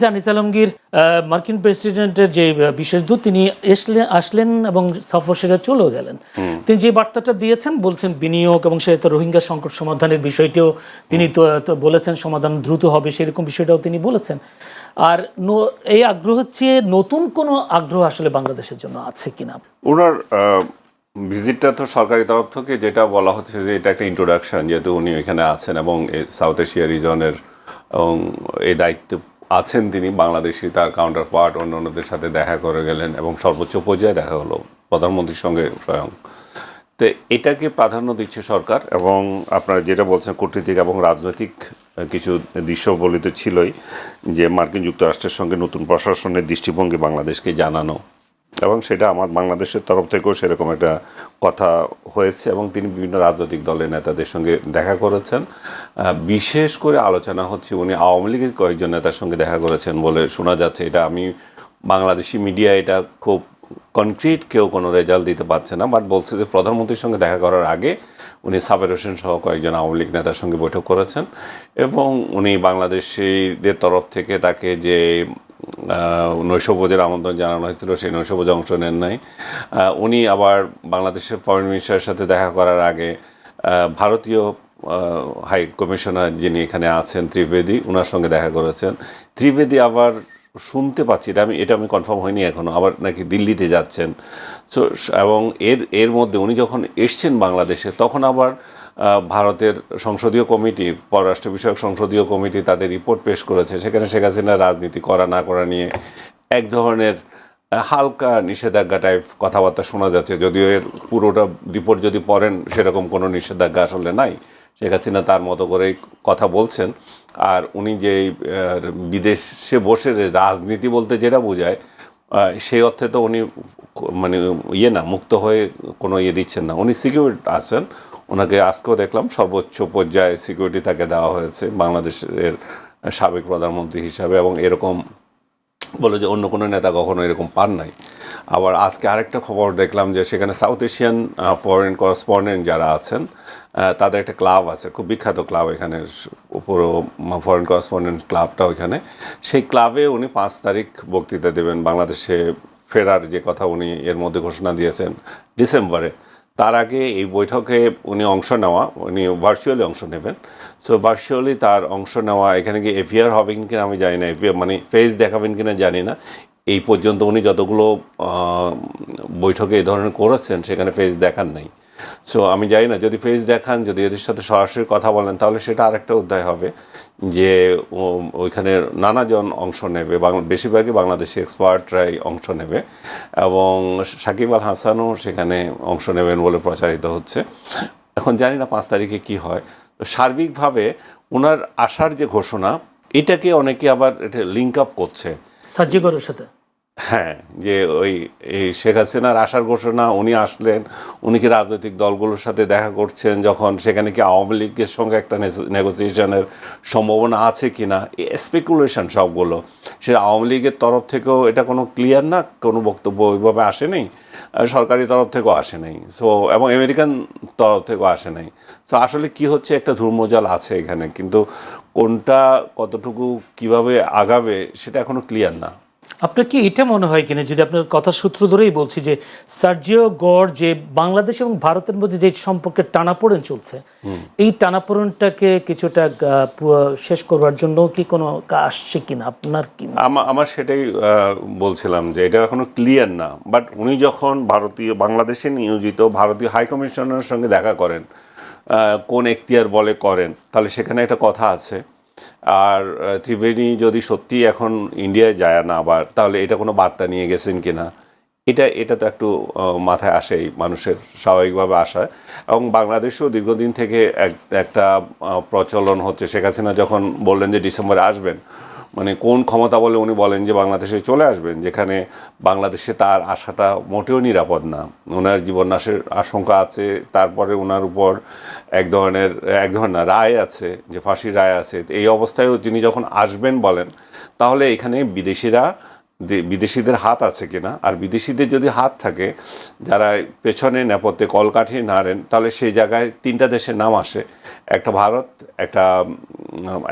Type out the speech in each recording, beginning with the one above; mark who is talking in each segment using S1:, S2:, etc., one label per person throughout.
S1: আনিস আলমগীর মার্কিন প্রেসিডেন্টের যে বিশেষ দূত তিনি আসলেন এবং সফর শেষে চলেও গেলেন। তিনি যে বার্তাটা দিয়েছেন বলছেন বিনিয়োগ এবং সে রোহিঙ্গা সংকট সমাধানের বিষয়টিও তিনি তো বলেছেন সমাধান দ্রুত হবে, সেরকম বিষয়টাও তিনি বলেছেন। আর এই আগ্রহ হচ্ছে নতুন কোনো আগ্রহ আসলে বাংলাদেশের জন্য আছে কিনা?
S2: ওনার ভিজিটটা তো সরকারি তরফ থেকে যেটা বলা হচ্ছে যে এটা একটা ইন্ট্রোডাকশন, যেহেতু উনি এখানে আছেন এবং সাউথ এশিয়া রিজনের এবং এই দায়িত্বে আছেন তিনি, বাংলাদেশি তার কাউন্টার পার্ট অন্যান্যদের সাথে দেখা করে গেলেন এবং সর্বোচ্চ পর্যায়ে দেখা হলো প্রধানমন্ত্রীর সঙ্গে স্বয়ং। তো এটাকে প্রাধান্য দিচ্ছে সরকার এবং আপনারা যেটা বলছেন কূটনীতিক এবং রাজনৈতিক কিছু দৃশ্যবলিত ছিলই, যে মার্কিন যুক্তরাষ্ট্রের সঙ্গে নতুন প্রশাসনের দৃষ্টিভঙ্গি বাংলাদেশকে জানানো, এবং সেটা আমার বাংলাদেশের তরফ থেকেও সেরকম একটা কথা হয়েছে এবং তিনি বিভিন্ন রাজনৈতিক দলের নেতাদের সঙ্গে দেখা করেছেন। বিশেষ করে আলোচনা হচ্ছে উনি আওয়ামী লীগের কয়েকজন নেতার সঙ্গে দেখা করেছেন বলে শোনা যাচ্ছে। এটা আমি বাংলাদেশি মিডিয়া এটা খুব কনক্রিট কেউ কোনো রেজাল্ট দিতে পারছে না, বাট বলছে যে প্রধানমন্ত্রীর সঙ্গে দেখা করার আগে উনি সাবের হোসেন সহ কয়েকজন আওয়ামী লীগ নেতার সঙ্গে বৈঠক করেছেন এবং উনি বাংলাদেশিদের তরফ থেকে তাকে যে নৈশভোজের আমন্ত্রণ জানানো হয়েছিল সেই নৈশভোজে অংশ নেন নাই। উনি আবার বাংলাদেশের ফরেন মিনিস্টারের সাথে দেখা করার আগে ভারতীয় হাই কমিশনার যিনি এখানে আছেন ত্রিবেদী, ওনার সঙ্গে দেখা করেছেন। ত্রিবেদী আবার শুনতে পাচ্ছি, এটা আমি কনফার্ম হয়নি এখনও, আবার নাকি দিল্লিতে যাচ্ছেন। সো এবং এর মধ্যে উনি যখন এসছেন বাংলাদেশে তখন আবার ভারতের সংসদীয় কমিটি, পররাষ্ট্র বিষয়ক সংসদীয় কমিটি তাদের রিপোর্ট পেশ করেছে। সেখানে শেখ হাসিনার রাজনীতি করা না করা নিয়ে এক ধরনের হালকা নিষেধাজ্ঞা টাইপ কথাবার্তা শোনা যাচ্ছে, যদিও এর পুরোটা রিপোর্ট যদি পড়েন সেরকম কোনো নিষেধাজ্ঞা আসলে নাই। শেখ হাসিনা তার মতো করেই কথা বলছেন। আর উনি যে বিদেশে বসে রাজনীতি বলতে যেটা বোঝায় সেই অর্থে তো উনি মানে মুক্ত হয়ে কোনো দিচ্ছেন না, উনি সিকিউর আছেন। ওনাকে আজকেও দেখলাম সর্বোচ্চ পর্যায়ে সিকিউরিটি তাকে দেওয়া হয়েছে বাংলাদেশের সাবেক প্রধানমন্ত্রী হিসাবে, এবং এরকম বলে যে অন্য কোনো নেতা কখনো এরকম পান নাই। আবার আজকে আরেকটা খবর দেখলাম যে সেখানে সাউথ এশিয়ান ফরেন করেসপন্ডেন্ট যারা আছেন তাদের একটা ক্লাব আছে, খুব বিখ্যাত ক্লাব এখানে, পুরো ফরেন করেসপন্ডেন্ট ক্লাবটা ওইখানে। সেই ক্লাবে উনি 5 তারিখ বক্তৃতা দেবেন, বাংলাদেশে ফেরার যে কথা উনি এর মধ্যে ঘোষণা দিয়েছেন ডিসেম্বরে। তার আগে এই বৈঠকে উনি উনি ভার্চুয়ালি অংশ নেবেন। সো ভার্চুয়ালি তার অংশ নেওয়া, এখানে কি এফিআর হবেন কিনা আমি জানি না, মানে ফেস দেখাবেন কিনা জানি না। এই পর্যন্ত উনি যতগুলো বৈঠকে এই ধরনের করেছেন সেখানে ফেস দেখান নাই। সো আমি জানি না, যদি ফেস দেখান, যদি এদের সাথে সরাসরি কথা বলেন তাহলে সেটা আরেকটা অধ্যায় হবে, যে ওইখানে নানাজন অংশ নেবে, বেশিরভাগই বাংলাদেশি এক্সপার্টরাই অংশ নেবে এবং সাকিব আল হাসানও সেখানে অংশ নেবেন বলে প্রচারিত হচ্ছে। এখন জানি না 5 তারিখে কি হয়। তো সার্বিকভাবে ওনার আসার যে ঘোষণা, এটাকে অনেকে আবার এটা লিঙ্ক আপ করছে
S1: সাজ্জিকরের সাথে।
S2: হ্যাঁ, যে এই শেখ হাসিনার আসার ঘোষণা, উনি আসলেন, উনি কি রাজনৈতিক দলগুলোর সাথে দেখা করছেন, যখন সেখানে কি আওয়ামী লীগের সঙ্গে একটা নেগোসিয়েশনের সম্ভাবনা আছে কি না, স্পেকুলেশন সবগুলো। সেটা আওয়ামী লীগের তরফ থেকেও এটা কোনো ক্লিয়ার না, কোনো বক্তব্য ওইভাবে আসে নেই, সরকারি তরফ থেকেও আসে নাই, সো এবং আমেরিকান তরফ থেকেও আসে নাই। সো আসলে কি হচ্ছে, একটা ধূম্রজাল আছে এখানে, কিন্তু কোনটা কতটুকু কিভাবে আগাবে সেটা এখনও ক্লিয়ার না।
S1: আপনার কি এটা মনে হয় কিনা, যদি আপনার কথার সূত্র ধরেই বলছি, যে সার্জিও গড় যে বাংলাদেশ এবং ভারতের মধ্যে যে সম্পর্কের টানাপোড়েন চলছে, এই টানাপোড়েনটাকে কিছুটা শেষ করবার জন্য কি কোনো আসছে কিনা, আপনার কি?
S2: আমার সেটাই বলছিলাম যে এটা এখনো ক্লিয়ার না, বাট উনি যখন বাংলাদেশে নিয়োজিত ভারতীয় হাই কমিশনারের সঙ্গে দেখা করেন, কোন এখতিয়ার বলে করেন, তাহলে সেখানে একটা কথা আছে। আর ত্রিবেণী যদি সত্যি এখন ইন্ডিয়ায় যায় না আবার, তাহলে এটা কোনো বার্তা নিয়ে গেছেন কিনা, এটা তো একটু মাথায় আসেই, মানুষের স্বাভাবিকভাবে আসায়। এবং বাংলাদেশেও দীর্ঘদিন থেকে একটা প্রচলন হচ্ছে, শেখ হাসিনা যখন বললেন যে ডিসেম্বরে আসবেন, মানে কোন ক্ষমতা বলে উনি বলেন যে বাংলাদেশে চলে আসবেন, যেখানে বাংলাদেশে তার আসাটা মোটেও নিরাপদ না, ওনার জীবননাশের আশঙ্কা আছে। তারপরে ওনার উপর এক ধরনের রায় আছে, যে ফাঁসির রায় আছে। এই অবস্থায়ও তিনি যখন আসবেন বলেন, তাহলে এখানে বিদেশিদের হাত আছে কিনা, আর বিদেশিদের যদি হাত থাকে, যারা পেছনে নেপথ্যে কলকাঠি নাড়েন, তাহলে সেই জায়গায় 3টা দেশের নাম আসে, একটা ভারত, একটা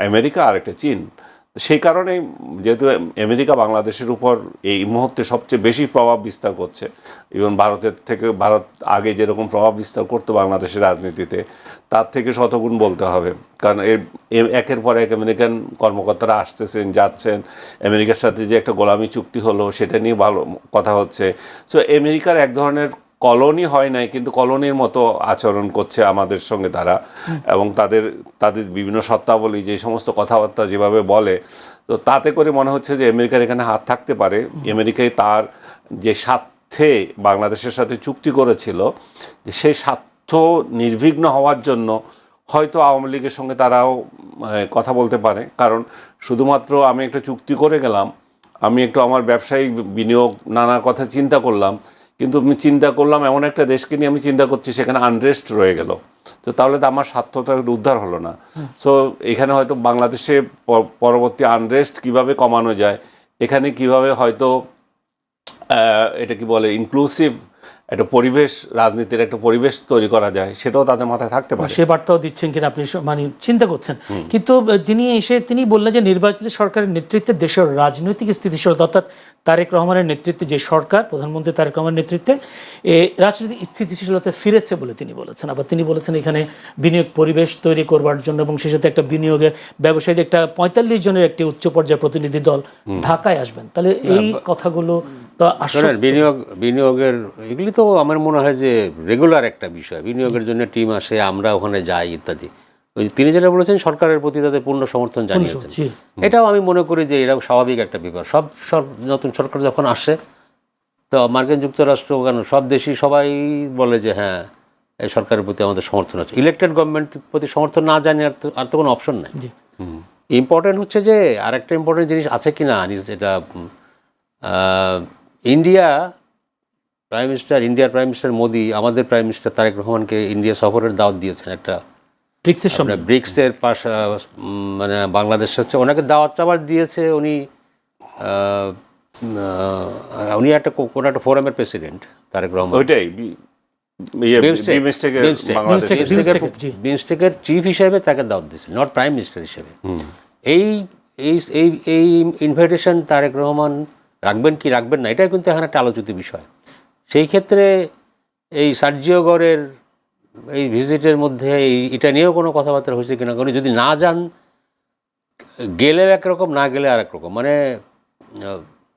S2: আমেরিকা আর একটা চীন। সেই কারণেই যেহেতু আমেরিকা বাংলাদেশের উপর এই মুহূর্তে সবচেয়ে বেশি প্রভাব বিস্তার করছে, ইভেন ভারতের থেকে, ভারত আগে যেরকম প্রভাব বিস্তার করতো বাংলাদেশের রাজনীতিতে, তার থেকে শতগুণ বলতে হবে। কারণ একের পর এক আমেরিকান কর্মকর্তারা আসতেছেন, যাচ্ছেন। আমেরিকার সাথে যে একটা গোলামি চুক্তি হলো সেটা নিয়ে ভালো কথা হচ্ছে। সো আমেরিকার এক ধরনের কলোনি হয় নাই, কিন্তু কলোনির মতো আচরণ করছে আমাদের সঙ্গে তারা, এবং তাদের বিভিন্ন শর্তাবলী, যে সমস্ত কথাবার্তা যেভাবে বলে, তো তাতে করে মনে হচ্ছে যে আমেরিকার এখানে হাত থাকতে পারে। আমেরিকায় তার যে স্বার্থে বাংলাদেশের সাথে চুক্তি করেছিল, যে সেই স্বার্থ নির্বিঘ্ন হওয়ার জন্য হয়তো আওয়ামী লীগের সঙ্গে তারাও কথা বলতে পারে। কারণ শুধুমাত্র আমি একটা চুক্তি করে গেলাম, আমি একটু আমার ব্যবসায়িক বিনিয়োগ নানা কথা চিন্তা করলাম, কিন্তু আমি চিন্তা করলাম এমন একটা দেশকে নিয়ে আমি চিন্তা করছি, সেখানে আনরেস্ট রয়ে গেল, তো তাহলে তো আমার স্বার্থটা উদ্ধার হলো না। সো এখানে হয়তো বাংলাদেশে পরবর্তী আনরেস্ট কিভাবে কমানো যায়, এখানে কিভাবে হয়তো এটা কি বলে ইনক্লুসিভ একটা পরিবেশ, রাজনীতির একটা পরিবেশ তৈরি করা যায়, সেটাও তাদের মাথায় থাকতে পারে।
S1: সে বার্তাও দিচ্ছেন কিনা আপনি মানে চিন্তা করছেন। কিন্তু যিনি এসে তিনি বললেন যে নির্বাচিত সরকারের নেতৃত্বে দেশের রাজনৈতিক স্থিতিশীলতা, অর্থাৎ তারেক রহমানের নেতৃত্বে যে সরকার, প্রধানমন্ত্রী তারেক রহমানের নেতৃত্বে রাজনৈতিক স্থিতিশীলতা ফিরেছে বলে তিনি বলেছেন। আবার তিনি বলেছেন এখানে বিনিয়োগ পরিবেশ তৈরি করবার জন্য, এবং সেই সাথে একটা বিনিয়োগের ব্যবসায়ীদের একটা 45 জনের একটি উচ্চ পর্যায়ের প্রতিনিধি দল ঢাকায় আসবেন। তাহলে এই কথাগুলো তো আসলে
S3: বিনিয়োগের এগুলি তো আমার মনে হয় যে রেগুলার একটা বিষয়। বিনিয়োগের জন্য টিম আসে, আমরা ওখানে যাই ইত্যাদি। ওই তিনি যেটা বলেছেন সরকারের প্রতি তাদের পূর্ণ সমর্থন জানিয়েছেন, এটাও আমি মনে করি যে এটাও স্বাভাবিক একটা ব্যাপার। সব নতুন সরকার যখন আসে, তো মার্কিন যুক্তরাষ্ট্র কেন সব দেশই সবাই বলে যে হ্যাঁ, এই সরকারের প্রতি আমাদের সমর্থন আছে। ইলেকটেড গভর্নমেন্টের প্রতি সমর্থন না জানি আর তো কোনো অপশন নাই। ইম্পর্টেন্ট হচ্ছে যে আরেকটা ইম্পর্টেন্ট জিনিস আছে কি না, এটা ইন্ডিয়ার প্রাইম মিনিস্টার মোদি আমাদের প্রাইম মিনিস্টার তারেক রহমানকে ইন্ডিয়া সফরের দাওয়াত দিয়েছেন একটা ব্রিক্সের পাশে, মানে বাংলাদেশ হচ্ছে ওনাকে দাওয়াত আবার দিয়েছে। উনি একটা কোনো একটা ফোরামের প্রেসিডেন্ট তারেক রহমান, ওইটাই বিমস্টেকের চিফ হিসেবে তাকে দাওয়াত দিয়েছে, নট প্রাইম মিনিস্টার হিসেবে। এই ইনভাইটেশন তারেক রহমান রাখবেন কি রাখবেন না, এটাই কিন্তু এখন একটা আলোচিত বিষয়। সেই ক্ষেত্রে এই সার্জিও গড়ের এই ভিজিটের মধ্যে এটা নিয়েও কোনো কথাবার্তা হয়েছে কিনা, উনি যদি না যান, গেলেও একরকম, না গেলে আর একরকম, মানে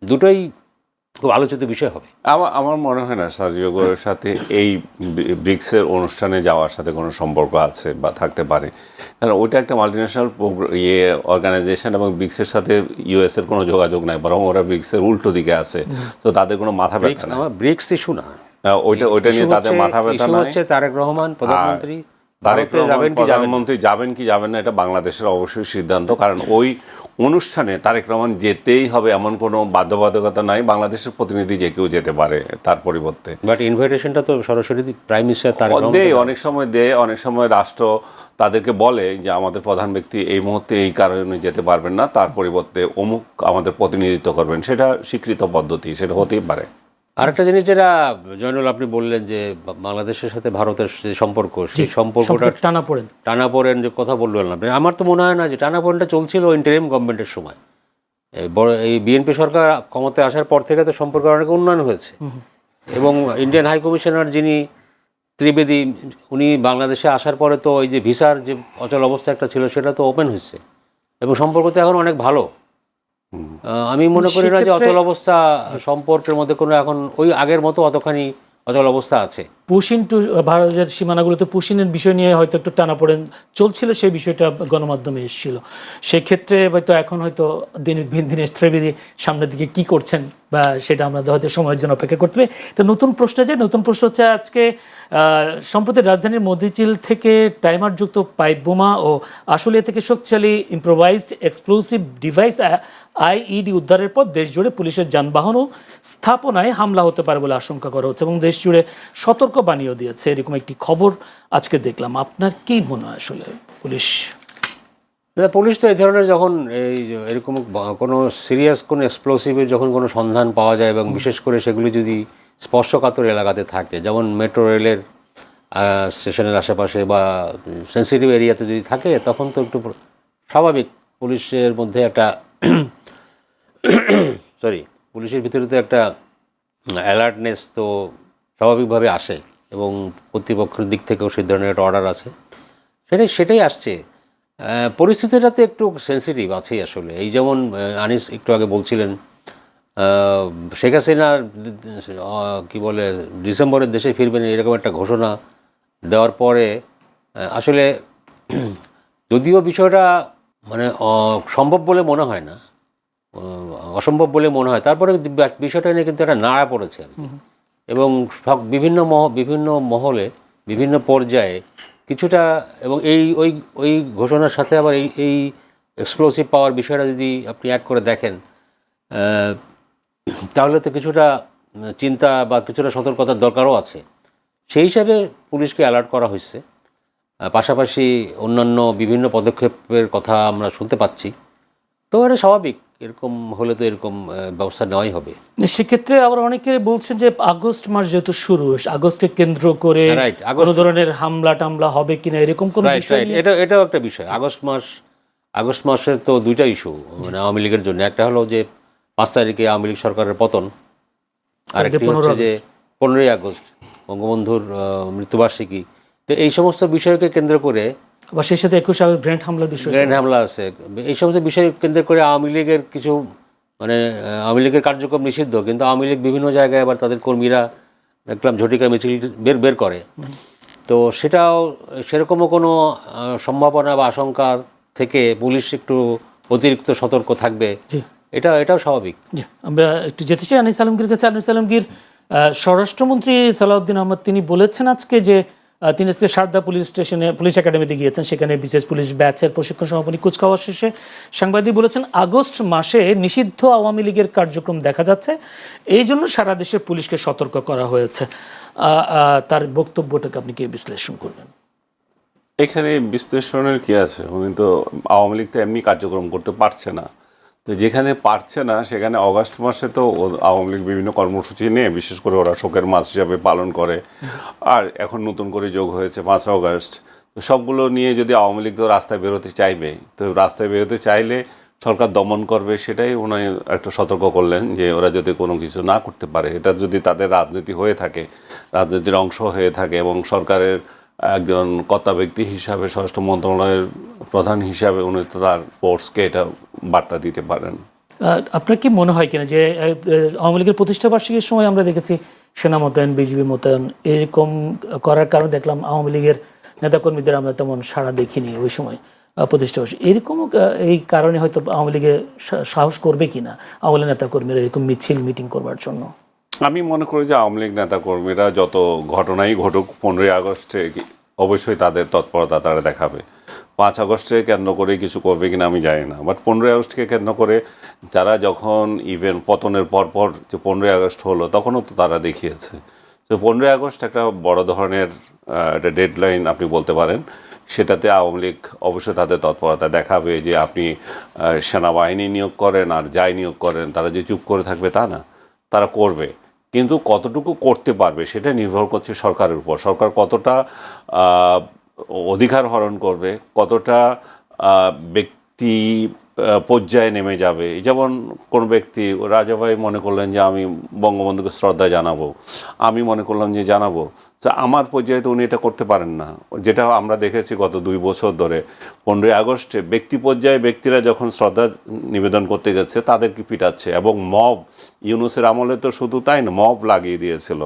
S3: দুটোই খুব আলোচিত বিষয় হবে।
S2: আমার মনে হয় না সার্জিও গোরের সাথে এই ব্রিক্সের অনুষ্ঠানে যাওয়ার সাথে কোনো সম্পর্ক আছে বা থাকতে পারে, কারণ ওইটা একটা মাল্টিন্যাশনাল অর্গানাইজেশন, এবং ব্রিক্সের সাথে ইউএসের কোনো যোগাযোগ নাই, বরং ওরা ব্রিক্সের উল্টো দিকে আছে। তো তাদের কোনো মাথা ব্যথা না,
S3: ব্রিক্স ইস্যু না,
S2: ওইটা নিয়ে তাদের মাথা ব্যথা নাই।
S3: তারেক রহমান প্রধানমন্ত্রী
S2: যাবেন কি যাবেন না, এটা বাংলাদেশের অবশ্যই সিদ্ধান্ত, কারণ ওই অনুষ্ঠানে তারেক রহমান যেতেই হবে এমন কোনো বাধ্যবাধকতা নাই। বাংলাদেশের প্রতিনিধি যে কেউ যেতে পারে তার পরিবর্তে,
S3: বাট ইনভাইটেশনটা তো সরাসরি প্রাইম মিনিস্টার তারেক রহমান
S2: দেয়। অনেক সময় রাষ্ট্র তাদেরকে বলে যে আমাদের প্রধান ব্যক্তি এই মুহূর্তে এই কারণে যেতে পারবেন না, তার পরিবর্তে অমুক আমাদের প্রতিনিধিত্ব করবেন, সেটা স্বীকৃত পদ্ধতি, সেটা হতেই পারে।
S3: আরেকটা জিনিস যেটা জয়নুল আপনি বললেন যে বাংলাদেশের সাথে ভারতের যে সম্পর্ক, সেই সম্পর্কটা টানাপোড়েন যে কথা বললেন আপনি, আমার তো মনে হয় না যে টানাপোড়েনটা চলছিল ইন্টারিম গভর্নমেন্টের সময়। এই বিএনপি সরকার ক্ষমতায় আসার পর থেকে তো সম্পর্কের অনেক উন্নয়ন হয়েছে, এবং ইন্ডিয়ান হাই কমিশনার যিনি ত্রিবেদী, উনি বাংলাদেশে আসার পরে তো ওই যে ভিসার যে অচল অবস্থা একটা ছিল সেটা তো ওপেন হয়েছে, এবং সম্পর্ক তো এখন অনেক ভালো। আমি মনে করি না যে অচল অবস্থা সম্পর্কের মধ্যে কোনো এখন ওই আগের মতো অতখানি অচল অবস্থা আছে।
S1: পুশিন টু ভারতের সীমানাগুলোতে পুশিনের বিষয় নিয়ে হয়তো একটু টানাপোড়েন চলছিল, সেই বিষয়টা গণমাধ্যমে এসেছিল। সেক্ষেত্রে হয়তো এখন হয়তো দীনেশ ত্রিবেদী সামনের দিকে কি করছেন বা সেটা আমাদের হয়তো সময়ের জন্য অপেক্ষা করতে হবে। এটা নতুন প্রশ্ন হচ্ছে আজকে সম্প্রতি রাজধানীর মতিঝিল থেকে টাইমারযুক্ত পাইপ বোমা ও আশুলিয়া থেকে শক্তিশালী ইম্প্রোভাইজড এক্সপ্লোসিভ ডিভাইস আইইডি উদ্ধারের পর দেশজুড়ে পুলিশের যানবাহন ও স্থাপনায় হামলা হতে পারে বলে আশঙ্কা করা হচ্ছে, এবং দেশজুড়ে সতর্ক বানিয়েও দিয়েছে, এরকম একটি খবর আজকে দেখলাম। আপনার কি মনে হয় আসলে
S3: পুলিশ তো এই ধরনের যখন এরকম কোনো সিরিয়াস কোনো এক্সপ্লোসিভের যখন কোনো সন্ধান পাওয়া যায়, এবং বিশেষ করে সেগুলি যদি স্পর্শকাতর এলাকাতে থাকে, যেমন মেট্রো রেলের স্টেশনের আশেপাশে বা সেন্সিটিভ এরিয়াতে যদি থাকে, তখন তো একটু স্বাভাবিক পুলিশের মধ্যে একটা সরি, পুলিশের ভিতরে তো একটা অ্যালার্টনেস তো স্বাভাবিকভাবে আসে, এবং কর্তৃপক্ষের দিক থেকেও সেই ধরনের একটা অর্ডার আছে, সেটাই আসছে। পরিস্থিতিটা তো একটু সেন্সিটিভ আছেই আসলে। এই যেমন আনিস একটু আগে বলছিলেন, শেখ হাসিনা কি বলে ডিসেম্বরের দেশে ফিরবেন এরকম একটা ঘোষণা দেওয়ার পরে আসলে যদিও বিষয়টা মানে সম্ভব বলে মনে হয় না, অসম্ভব বলে মনে হয়, তারপরে বিষয়টা নিয়ে কিন্তু একটা নাড়া পড়েছে আর কি। এবং বিভিন্ন মহলে বিভিন্ন পর্যায়ে কিছুটা, এবং ওই ঘোষণার সাথে আবার এই এক্সপ্লোসিভ পাওয়ার বিষয়টা যদি আপনি এক করে দেখেন, তাহলে তো কিছুটা চিন্তা বা কিছুটা সতর্কতার দরকারও আছে। সেই হিসাবে পুলিশকে অ্যালার্ট করা হয়েছে। পাশাপাশি অন্যান্য বিভিন্ন পদক্ষেপের কথা আমরা শুনতে পাচ্ছি। তো এটা স্বাভাবিক, এরকম হলে তো এরকম ব্যবস্থা নেওয়াই হবে।
S1: সেক্ষেত্রে আবার অনেকে বলছে যে আগস্ট মাস যেহেতু শুরু, আগস্টকে কেন্দ্র করে কোনো ধরনের হামলা টামলা হবে কিনা এরকম কোনো বিষয়।
S3: এটাও একটা বিষয়। আগস্ট মাসের তো দুইটা ইস্যু মানে আওয়ামী লীগের জন্য। একটা হলো যে 5 তারিখে আওয়ামী লীগ সরকারের পতন, আর একটি হচ্ছে যে 15ই আগস্ট বঙ্গবন্ধুর মৃত্যুবার্ষিকী। তো এই সমস্ত বিষয়কে কেন্দ্র করে,
S1: বা সেই সাথে 21 আগস্ট গ্র্যান্ড হামলা আছে,
S3: এই সমস্ত বিষয় কেন্দ্র করে আওয়ামী লীগের কিছু মানে আওয়ামী লীগের কার্যক্রম নিষিদ্ধ, কিন্তু আওয়ামী লীগ বিভিন্ন জায়গায় আবার তাদের কর্মীরা দেখলাম ঝটিকা মিছিল বের করে। তো সেরকমও কোনো সম্ভাবনা বা আশঙ্কা থেকে পুলিশ একটু অতিরিক্ত সতর্ক থাকবে, এটাও স্বাভাবিক।
S1: আমরা একটু যেতে চাই আনিস আলমগীর কাছে। আনিস আলমগীর, স্বরাষ্ট্রমন্ত্রী সালাউদ্দিন আহমদ তিনি বলেছেন আজকে যে তিনি আজকে সারদা পুলিশ স্টেশনে পুলিশ একাডেমিতে গিয়েছেন, সেখানে বিশেষ পুলিশ ব্যাচের প্রশিক্ষণ সমাপনী কুচকাওয়াজ শেষে সাংবাদিক বলেছেন আগস্ট মাসে নিষিদ্ধ আওয়ামী লীগের কার্যক্রম দেখা যাচ্ছে, এই জন্য সারা দেশের পুলিশকে সতর্ক করা হয়েছে। তার বক্তব্যটাকে আপনি কি বিশ্লেষণ করবেন?
S2: এখানে বিশ্লেষণের কি আছে? উনি তো আওয়ামী লীগ তো এমনি কার্যক্রম করতে পারছে না, তো যেখানে পারছে না সেখানে অগাস্ট মাসে তো আওয়ামী লীগ বিভিন্ন কর্মসূচি নিয়ে, বিশেষ করে ওরা শোকের মাস হিসাবে পালন করে। আর এখন নতুন করে যোগ হয়েছে 5 আগস্ট। তো সবগুলো নিয়ে যদি আওয়ামী লীগ তো রাস্তায় বেরোতে চাইবে, তো রাস্তায় বেরোতে চাইলে সরকার দমন করবে, সেটাই উনি একটা সতর্ক করলেন যে ওরা যদি কোনো কিছু না করতে পারে, এটা যদি তাদের রাজনীতি হয়ে থাকে, রাজনীতির অংশ হয়ে থাকে, এবং সরকারের একজন কর্তা ব্যক্তি হিসাবে, স্বরাষ্ট্র মন্ত্রণালয়ের প্রধান হিসাবে উনি তো তার ফোর্সকে এটা বার্তা দিতে পারেন।
S1: আপনার কি মনে হয় কিনা যে আওয়ামী লীগের প্রতিষ্ঠা বার্ষিকীর সময় আমরা দেখেছি সেনা মোতায়েন, বিজিবি মোতায়েন, এরকম করার কারণে দেখলাম আওয়ামী লীগের নেতাকর্মীদের আমরা তেমন সাড়া দেখিনি ওই সময় প্রতিষ্ঠা বার্ষিকী। এরকম এই কারণে হয়তো আওয়ামী লীগে সাহস করবে কিনা আওয়ামী লীগ নেতাকর্মীরা এরকম মিছিল মিটিং করবার জন্য?
S2: আমি মনে করি যে আওয়ামী লীগ নেতাকর্মীরা যত ঘটনাই ঘটুক, 15ই আগস্টে অবশ্যই তাদের তৎপরতা তারা দেখাবে। 5 আগস্টে কেন্দ্র করে কিছু করবে কিনা আমি জানি না, বাট 15ই আগস্টকে কেন্দ্র করে যারা যখন ইভেন পতনের পরপর যে 15ই আগস্ট হলো, তখনও তো তারা দেখিয়েছে। তো 15ই আগস্ট একটা বড় ধরনের একটা ডেডলাইন আপনি বলতে পারেন। সেটাতে আওয়ামী লীগ অবশ্যই তাদের তৎপরতা দেখাবে, যে আপনি সেনাবাহিনী নিয়োগ করেন আর যাই নিয়োগ করেন, তারা যে চুপ করে থাকবে তা না, তারা করবে। কিন্তু কতটুকু করতে পারবে সেটা নির্ভর করছে সরকারের উপর। সরকার কতটা অধিকার হরণ করবে, কতটা ব্যক্তি পর্যায়ে নেমে যাবে। যেমন কোন ব্যক্তি, রাজা ভাই মনে করলেন যে আমি বঙ্গবন্ধুকে শ্রদ্ধা জানাবো, আমি মনে করলাম যে জানাবো, তো আমার পর্যায়ে তো উনি এটা করতে পারেন না। যেটা আমরা দেখেছি গত 2 বছর ধরে, 15ই আগস্টে ব্যক্তি পর্যায়ে ব্যক্তিরা যখন শ্রদ্ধা নিবেদন করতে গেছে তাদেরকে পিটাচ্ছে, এবং মব ইউনূসের আমলে তো শুধু তাই না, মব লাগিয়ে দিয়েছিল,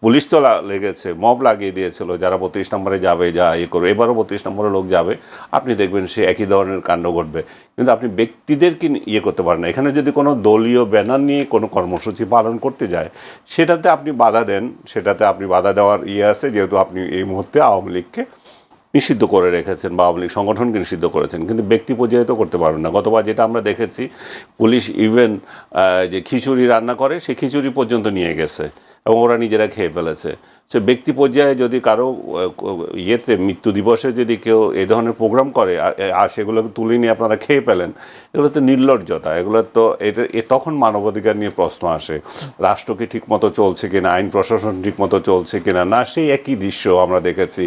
S2: পুলিশ তো লেগেছে, মব লাগিয়ে দিয়েছিল, যারা 32 নম্বরে যাবে, যা ইয়ে করবে। এবারও 32 নম্বরে লোক যাবে, আপনি দেখবেন সে একই ধরনের কাণ্ড ঘটবে। কিন্তু আপনি ব্যক্তিদেরকে ইয়ে করতে পারেন না। এখানে যদি কোনো দলীয় ব্যানার নিয়ে কোনো কর্মসূচি পালন করতে যায়, সেটাতে আপনি বাধা দেন, সেটাতে আপনি বাধা দেওয়ার ইয়ে আছে, যেহেতু আপনি এই মুহূর্তে আওয়ামী লীগকে নিষিদ্ধ করে রেখেছেন বা আওয়ামী লীগ সংগঠনকে নিষিদ্ধ করেছেন, কিন্তু ব্যক্তি পর্যায়ে তো করতে পারবেন না। গতবার যেটা আমরা দেখেছি, পুলিশ ইভেন যে খিচুড়ি রান্না করে, সেই খিচুড়ি পর্যন্ত নিয়ে গেছে এবং ওরা নিজেরা খেয়ে ফেলেছে। সে ব্যক্তি পর্যায়ে যদি কারো ইয়েতে মৃত্যু দিবসে যদি কেউ এই ধরনের প্রোগ্রাম করে আর সেগুলোকে তুলে নিয়ে আপনারা খেয়ে পেলেন, এগুলো তো নির্লজ্জতা। এগুলো তো তখন মানবাধিকার নিয়ে প্রশ্ন আসে, রাষ্ট্র কি ঠিকমতো চলছে কিনা, আইন প্রশাসন ঠিকমতো চলছে কিনা। না, সেই একই দৃশ্য আমরা দেখেছি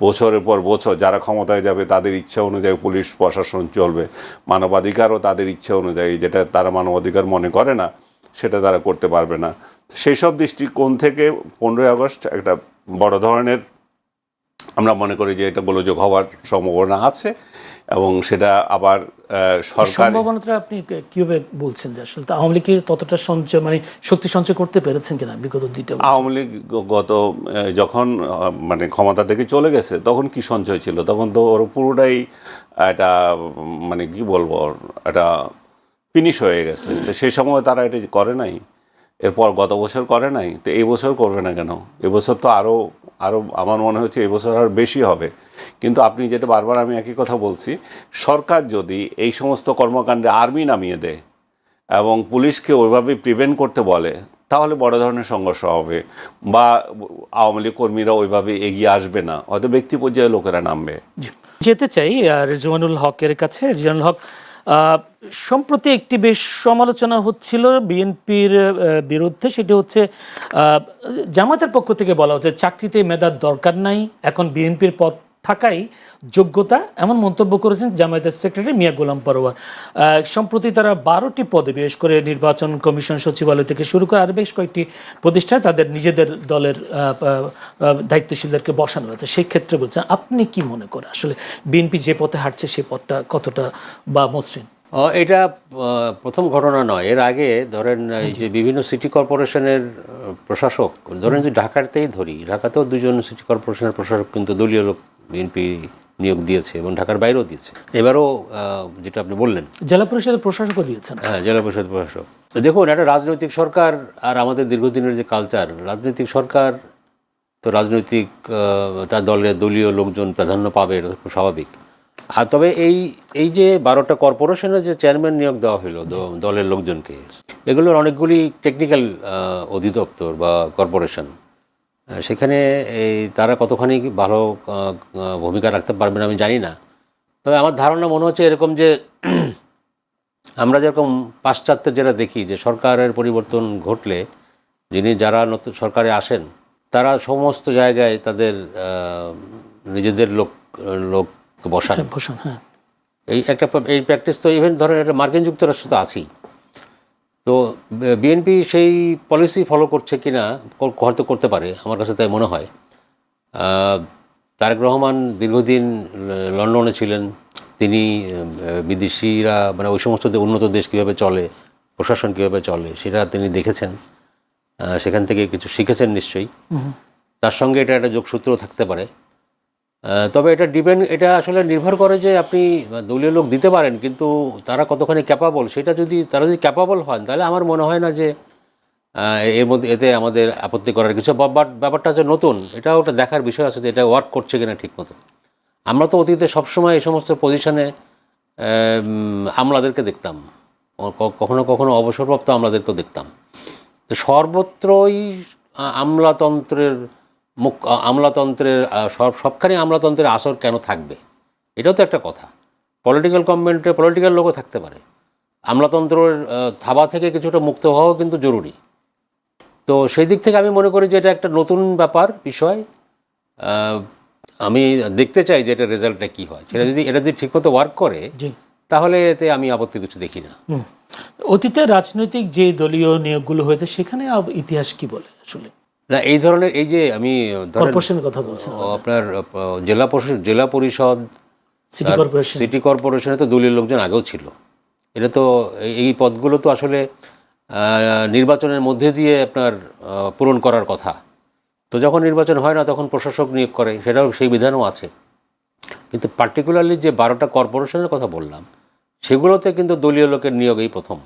S2: বছরের পর বছর। যারা ক্ষমতায় যাবে তাদের ইচ্ছা অনুযায়ী পুলিশ প্রশাসন চলবে, মানবাধিকারও তাদের ইচ্ছা অনুযায়ী, যেটা তারা মানবাধিকার মনে করে না সেটা তারা করতে পারবে না। সেই সব দৃষ্টিকোণ থেকে 15ই আগস্ট একটা বড় ধরনের আমরা মনে করি যে এটা গোলযোগ হওয়ার সম্ভাবনা আছে, এবং সেটা আবার সরকার
S1: সম্ভাবনাটা আপনি কিভাবে বলছেন যে আসলে আওয়ামী লীগ ততটা সঞ্চয় মানে শক্তি সঞ্চয় করতে পেরেছেন কিনা বিগত 2টা বছর?
S2: আওয়ামী লীগ গত যখন মানে ক্ষমতা থেকে চলে গেছে তখন কি সঞ্চয় ছিল? তখন তো ওর পুরোটাই একটা মানে কি বলবো, একটা ফিনিশ হয়ে গেছে। তো সেই সময় তারা এটা করে নাই, এরপর গত বছর করে নাই, তো এই বছর করবে না কেন? এবছর তো আরও আমার মনে হচ্ছে এই বছর আরও বেশি হবে। কিন্তু আপনি যেটা বারবার আমি একই কথা বলছি, সরকার যদি এই সমস্ত কর্মকাণ্ডে আর্মি নামিয়ে দেয় এবং পুলিশকে ওইভাবেই প্রিভেন্ট করতে বলে, তাহলে বড় ধরনের সংঘর্ষ হবে, বা আওয়ামী লীগ কর্মীরা ওইভাবে এগিয়ে আসবে না, হয়তো ব্যক্তি পর্যায়ে লোকেরা নামবে।
S1: যেতে চাই রিজওয়ানুল হকের কাছে। রিজওয়ানুল হক, সম্প্রতি একটি বেশ সমালোচনা হচ্ছিল বিএনপির বিরুদ্ধে, সেটি হচ্ছে জামায়াতের পক্ষ থেকে বলা হচ্ছে চাকরিতে মেধার দরকার নাই, এখন বিএনপির পদ থাকাই যোগ্যতা, এমন মন্তব্য করেছেন জামায়াতের সেক্রেটারি মিয়া গোলাম পরোয়ার। সম্প্রতি তারা 12টি পদে, বিশেষ করে নির্বাচন কমিশন সচিবালয় থেকে শুরু করে আর বেশ কয়েকটি প্রতিষ্ঠানে তাদের নিজেদের দলের দায়িত্বশীলদেরকে বসানো হয়েছে। সেই ক্ষেত্রে বলছেন, আপনি কি মনে করেন আসলে বিএনপি যে পথে হাঁটছে সেই পথটা কতটা বা মসৃণ?
S3: এটা প্রথম ঘটনা নয়। এর আগে ধরেন এই যে বিভিন্ন সিটি কর্পোরেশনের প্রশাসক, ধরেন যে ঢাকাতেই ধরি, ঢাকাতেও 2জন সিটি কর্পোরেশনের প্রশাসক কিন্তু দলীয় লোক বিএনপি নিয়োগ দিয়েছে এবং ঢাকার বাইরেও দিয়েছে। এবারও যেটা আপনি বললেন
S1: জেলা পরিষদের প্রশাসকও দিয়েছেন।
S3: হ্যাঁ, জেলা পরিষদ প্রশাসক। দেখুন, একটা রাজনৈতিক সরকার আর আমাদের দীর্ঘদিনের যে কালচার, রাজনৈতিক সরকার তো রাজনৈতিক তার দলীয় লোকজন প্রাধান্য পাবে, এটা খুব স্বাভাবিক। আর তবে এই যে 12টা কর্পোরেশনের যে চেয়ারম্যান নিয়োগ দেওয়া হলো দলের লোকজনকে, এগুলোর অনেকগুলি টেকনিক্যাল অধিদপ্তর বা কর্পোরেশন, সেখানে তারা কতখানি ভালো ভূমিকা রাখতে পারবেন আমি জানি না। তবে আমার ধারণা মনে হচ্ছে এরকম যে আমরা যেরকম পাশ্চাত্যে যেটা দেখি যে সরকারের পরিবর্তন ঘটলে যারা নতুন সরকারে আসেন তারা সমস্ত জায়গায় তাদের নিজেদের লোক বসান।
S1: হ্যাঁ,
S3: এই প্র্যাকটিস তো ইভেন ধরেন এটা মার্কিন যুক্তরাষ্ট্র তো আছেই। তো বিএনপি সেই পলিসি ফলো করছে কিনা হয়তো করতে পারে, আমার কাছে তাই মনে হয়। তারেক রহমান দীর্ঘদিন লন্ডনে ছিলেন, তিনি বিদেশিরা মানে ওই সমস্ত উন্নত দেশ কীভাবে চলে, প্রশাসন কীভাবে চলে সেটা তিনি দেখেছেন, সেখান থেকে কিছু শিখেছেন নিশ্চয়ই। তার সঙ্গে এটা একটা যোগসূত্র থাকতে পারে। তবে এটা আসলে নির্ভর করে যে আপনি দলীয় লোক দিতে পারেন, কিন্তু তারা কতখানি ক্যাপাবল, তারা যদি ক্যাপাবল হন তাহলে আমার মনে হয় না যে এতে আমাদের আপত্তি করার কিছু। বাট ব্যাপারটা হচ্ছে নতুন, এটাও একটা দেখার বিষয় আছে যে এটা ওয়ার্ক করছে কিনা ঠিক মতো। আমরা তো অতীতে সবসময় এই সমস্ত পজিশনে আমলাদেরকে দেখতাম, কখনো কখনো অবসরপ্রাপ্ত আমলাদেরকেও দেখতাম। তো সর্বত্রই আমলাতন্ত্রের সবখানে আমলাতন্ত্রের আসর কেন থাকবে, এটাও তো একটা কথা। পলিটিক্যাল গভর্নমেন্টে পলিটিক্যাল লোকও থাকতে পারে, আমলাতন্ত্রের থাবা থেকে কিছুটা মুক্ত হওয়াও কিন্তু জরুরি। তো সেই দিক থেকে আমি মনে করি যে এটা একটা নতুন বিষয়। আমি দেখতে চাই যে এটা রেজাল্টটা কী হয়। এটা যদি ঠিকমতো ওয়ার্ক করে তাহলে এতে আমি আপত্তি কিছু দেখি না।
S1: অতীতে রাজনৈতিক যে দলীয় নিয়োগগুলো হয়েছে সেখানে ইতিহাস কি বলে আসলে?
S3: না, এই ধরনের এই যে আমি
S1: কর্পোরেশনের কথা বলছি,
S3: আপনার জেলা পরিষদ, সিটি কর্পোরেশনে তো দলীয় লোকজন আগেও ছিল। এটা তো এই পদগুলো তো আসলে নির্বাচনের মধ্যে দিয়ে আপনার পূরণ করার কথা। তো যখন নির্বাচন হয় না তখন প্রশাসক নিয়োগ করে, সেটাও সেই বিধানও আছে। কিন্তু পার্টিকুলারলি যে 12টা কর্পোরেশনের কথা বললাম সেগুলোতে কিন্তু দলীয় লোকের নিয়োগ এই প্রথম।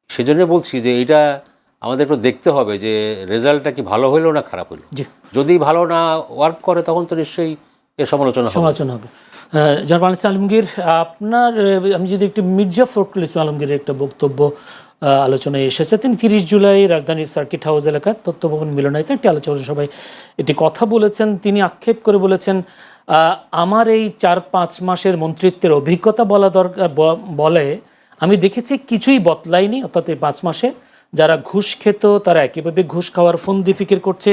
S3: সেজন্য বলছি যে এটা আমাদের একটু দেখতে হবে যে রেজাল্টটা কি ভালো হইলো না খারাপ হইলো। যদি ভালো না ওয়ার্ক করে তখন তো নিশ্চয়ই এর সমালোচনা হবে।
S1: জনাব আনিস আলমগীর, আপনার আমি যদি একটু মির্জা ফখরুল ইসলাম আলমগীরের একটা বক্তব্য আলোচনায় এসেছে। তিনি 30 জুলাই রাজধানীর সার্কিট হাউস এলাকার তথ্যভবন মিলনায়তে একটি আলোচনা সভায় এটি কথা বলেছেন। তিনি আক্ষেপ করে বলেছেন, আমার এই 4-5 মাসের মন্ত্রিত্বের অভিজ্ঞতা বলা দরকার, বলে আমি দেখেছি কিছুই বদলায়নি। অর্থাৎ এই 5 মাসে যারা ঘুষ খেত তারা একইভাবে ঘুষ খাওয়ার ফন্দি ফিকির করছে,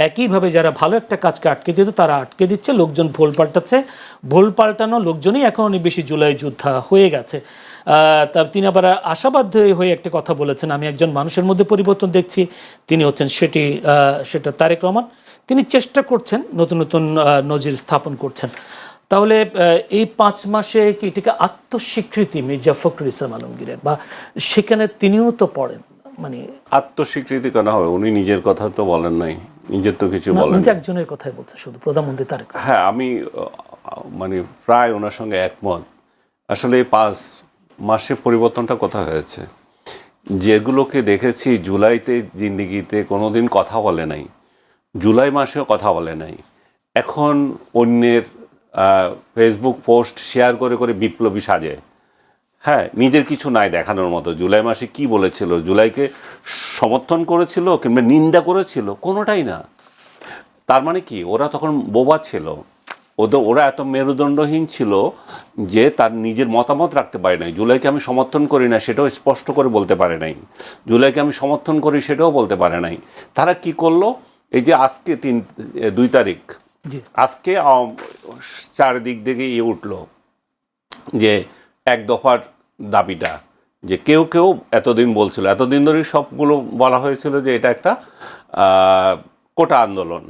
S1: একইভাবে যারা ভালো একটা কাজকে আটকে দিত তারা আটকে দিচ্ছে, লোকজন ভুল পাল্টাচ্ছে, ভুল পাল্টানো লোকজনই এখন অনেক বেশি জুলাই যোদ্ধা হয়ে গেছে। তা তিনি আবার আশাবাদ হয়ে একটা কথা বলেছেন, আমি একজন মানুষের মধ্যে পরিবর্তন দেখছি, তিনি হচ্ছেন সেটা তারেক রহমান। তিনি চেষ্টা করছেন, নতুন নতুন নজির স্থাপন করছেন। তাহলে এই 5 মাসে কি এটাকে আত্মস্বীকৃতি মির্জা ফখরুল ইসলাম আলমগীরের, বা সেখানে তিনিও তো পড়েন, মানে
S2: আত্মস্বীকৃতি কেন হবে? উনি নিজের কথা তো বলেন নাই, নিজের তো কিছু বলেন।
S1: উনি একজনের কথাই বলছে, শুধু প্রধানমন্ত্রী তারেক।
S2: হ্যাঁ, আমি মানে প্রায় ওনার সঙ্গে একমত। আসলে এই 5 মাসে পরিবর্তনটা কোথায় হয়েছে? যেগুলোকে দেখেছি জুলাইতে জিন্দিগিতে কোনোদিন কথা বলে নাই, জুলাই মাসেও কথা বলে নাই, এখন অন্যের ফেসবুক পোস্ট শেয়ার করে করে বিপ্লবী সাজে। হ্যাঁ, নিজের কিছু নাই দেখানোর মতো। জুলাই মাসে কি বলেছিল? জুলাইকে সমর্থন করেছিল কিংবা নিন্দা করেছিল? কোনোটাই না। তার মানে কি, ওরা তখন বোবা ছিল, ওরা এত মেরুদণ্ডহীন ছিল যে তার নিজের মতামত রাখতে পারে নাই। জুলাইকে আমি সমর্থন করি না সেটাও স্পষ্ট করে বলতে পারে নাই, জুলাইকে আমি সমর্থন করি সেটাও বলতে পারে নাই। তারা কি করলো? এই যে আজকে 2 তারিখ, আজকে চারদিক থেকে উঠলো যে 1 দফার দাবিটা, যে কেউ কেউ এতদিন বলছিল, এতদিন ধরেই সবগুলো বলা হয়েছিল যে এটা একটা কোটা আন্দোলন,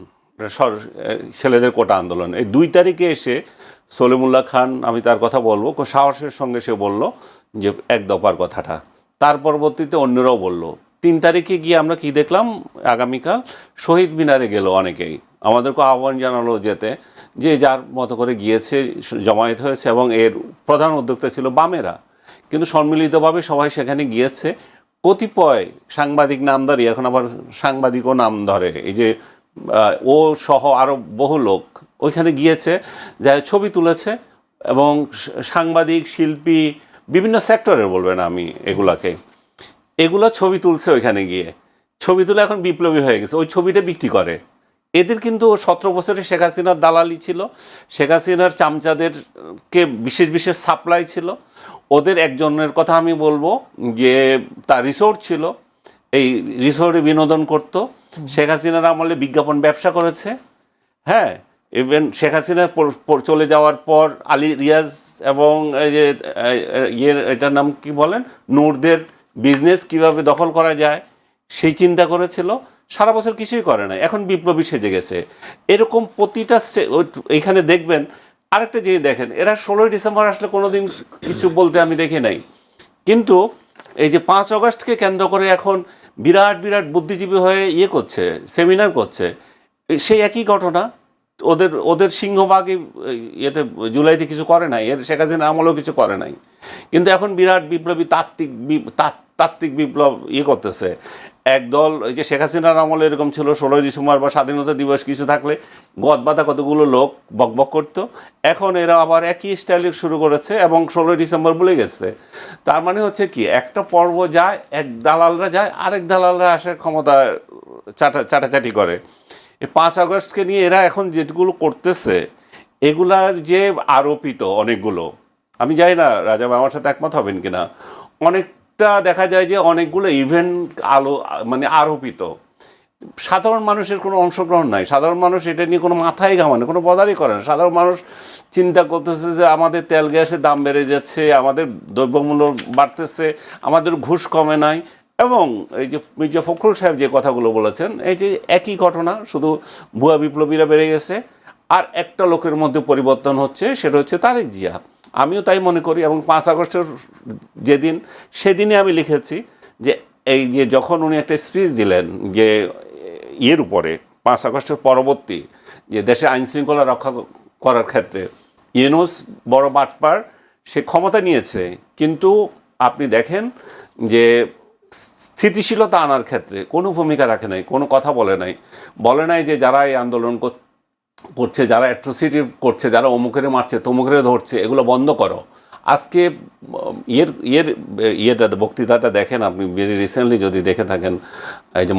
S2: ছেলেদের কোটা আন্দোলন। এই 2 তারিখে এসে সলিমুল্লাহ খান, আমি তার কথা বলবো, সাহসের সঙ্গে সে বলল যে 1 দফার কথাটা। তার পরবর্তীতে অন্যরাও বলল। 3 তারিখে গিয়ে আমরা কি দেখলাম? আগামীকাল শহীদ মিনারে গেল অনেকেই, আমাদেরকে আহ্বান জানালো যেতে, যে যার মতো করে গিয়েছে, জমায়েত হয়েছে, এবং এর প্রধান উদ্যোক্তা ছিল বামেরা, কিন্তু সম্মিলিতভাবে সবাই সেখানে গিয়েছে। কতিপয় সাংবাদিক নামধারী এখন আবার সাংবাদিকও নাম ধরে, এই যে ও সহ আরও বহু লোক ওইখানে গিয়েছে, যা ছবি তুলেছে, এবং সাংবাদিক, শিল্পী, বিভিন্ন সেক্টরের বলবেন আমি এগুলা ছবি তুলছে ওইখানে গিয়ে, ছবি তুলে এখন বিপ্লবী হয়ে গেছে, ওই ছবিটা বিক্রি করে। এদের কিন্তু 17 বছরে শেখ হাসিনার দালালি ছিল, শেখ হাসিনার চামচাদেরকে বিশেষ বিশেষ সাপ্লাই ছিল। ওদের একজনের কথা আমি বলবো, যে তার রিসোর্ট ছিল, এই রিসোর্টে বিনোদন করত, শেখ হাসিনার আমলে বিজ্ঞাপন ব্যবসা করেছে। হ্যাঁ, ইভেন শেখ হাসিনা চলে যাওয়ার পর আলী রিয়াজ এবং এটার নাম কি বলেন, নূরদের বিজনেস কিভাবে দখল করা যায় সেই চিন্তা করেছিল। সারা বছর কিছুই করে না, এখন বিপ্লবী সেজে গেছে। এরকম প্রতিটা এইখানে দেখবেন। আরেকটা জিনিস দেখেন, এরা 16ই ডিসেম্বর আসলে কোনোদিন কিছু বলতে আমি দেখি নাই, কিন্তু এই যে 5 আগস্টকে কেন্দ্র করে এখন বিরাট বিরাট বুদ্ধিজীবী হয়ে করছে, সেমিনার করছে, সেই একই ঘটনা। ওদের সিংহভাগই জুলাইতে কিছু করে নাই, এর শেখ হাসিনা আমলেও কিছু করে নাই, কিন্তু এখন বিরাট বিপ্লবী তাত্ত্বিক বিপ্লব করতেছে একদল। এই যে শেখ হাসিনার আমলে এরকম ছিল, 16ই ডিসেম্বর বা স্বাধীনতা দিবস কিছু থাকলে গদবাধা কতগুলো লোক বকবক করতো, এখন এরা আবার একই স্টাইলে শুরু করেছে এবং 16ই ডিসেম্বর ভুলে গেছে। তার মানে হচ্ছে কি, একটা পর্ব যায়, এক দালালরা যায়, আরেক দালালরা আসার ক্ষমতা চাটাচাটি করে। এই 5 আগস্টকে নিয়ে এরা এখন যেগুলো করতেছে, এগুলার যে আরোপিত অনেকগুলো, আমি জানি না রাজা আমার সাথে একমত হবেন কিনা, অনেকটা দেখা যায় যে অনেকগুলো ইভেন্ট মানে আরোপিত, সাধারণ মানুষের কোনো অংশগ্রহণ নাই। সাধারণ মানুষ এটা নিয়ে কোনো মাথায় ঘামানে, কোনো বদারই করে না। সাধারণ মানুষ চিন্তা করতেছে যে আমাদের তেল গ্যাসের দাম বেড়ে যাচ্ছে, আমাদের দ্রব্যমূল্য বাড়তেছে, আমাদের ঘুষ কমে নাই, এবং এই যে মির্জা ফখরুল সাহেব যে কথাগুলো বলেছেন, এই যে একই ঘটনা, শুধু ভুয়া বিপ্লবীরা বেড়ে গেছে আর একটা লোকের মধ্যে পরিবর্তন হচ্ছে, সেটা হচ্ছে তারেক জিয়া। আমিও তাই মনে করি। এবং 5 আগস্টের যেদিন, সেদিনে আমি লিখেছি যে এই যে যখন উনি একটা স্পিচ দিলেন যে উপরে 5 আগস্টের পরবর্তী যে দেশে আইনশৃঙ্খলা রক্ষা করার ক্ষেত্রে ইউনূস বড় বাটপার, সে ক্ষমতা নিয়েছে, কিন্তু আপনি দেখেন যে স্থিতিশীলতা আনার ক্ষেত্রে কোনো ভূমিকা রাখে নাই, কোনো কথা বলে নাই যে যারা এই আন্দোলন করছে, যারা অ্যাট্রোসিটি করছে, যারা অমুকেরে মারছে তমুকেরে ধরছে, এগুলো বন্ধ করো। আজকে বক্তৃতাটা দেখেন আপনি, ভেরি রিসেন্টলি যদি দেখে থাকেন, এই যে